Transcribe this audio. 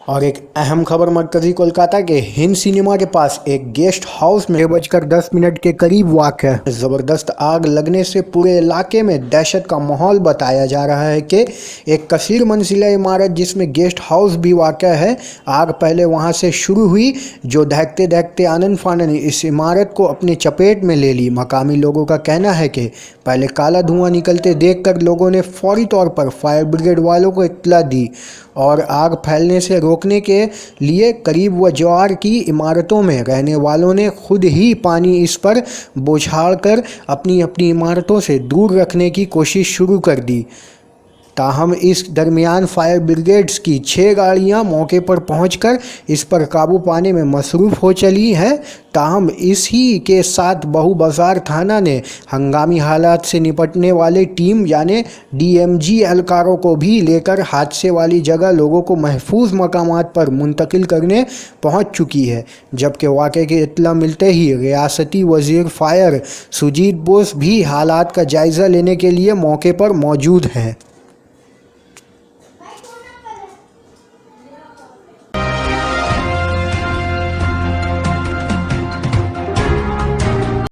और एक अहम खबर मरकजी कोलकाता के हिंद सिनेमा के पास एक गेस्ट हाउस में 6:10 के करीब वाक़ है। ज़बरदस्त आग लगने से पूरे इलाके में दहशत का माहौल बताया जा रहा है कि एक कसीर मंजिला इमारत जिसमें गेस्ट हाउस भी वाक़ है, आग पहले वहां से शुरू हुई जो दहकते दहकते आनन फानन इस इमारत को अपनी चपेट में ले ली। मकामी लोगों का कहना है कि पहले काला धुआं निकलते देखकर लोगों ने फौरी तौर पर फायर ब्रिगेड वालों को इत्तला दी और आग फैलने से रोकने के लिए करीब व जवार की इमारतों में रहने वालों ने खुद ही पानी इस पर बौछार कर अपनी अपनी इमारतों से दूर रखने की कोशिश शुरू कर दी। ताहम इस दरमियान फायर ब्रिगेड्स की 6 गाड़ियां मौके पर पहुंचकर इस पर काबू पाने में मसरूफ़ हो चली हैं। ताहम इसी के साथ बहु बाजार थाना ने हंगामी हालात से निपटने वाली टीम यानी DMG एहलकारों को भी लेकर हादसे वाली जगह लोगों को महफूज मकामात पर मुंतकिल करने पहुंच चुकी है। जबकि वाक़े की इत्तला मिलते ही रियासती वज़ीर फायर सुजीत बोस भी हालात का जायज़ा लेने के लिए मौके पर मौजूद हैं।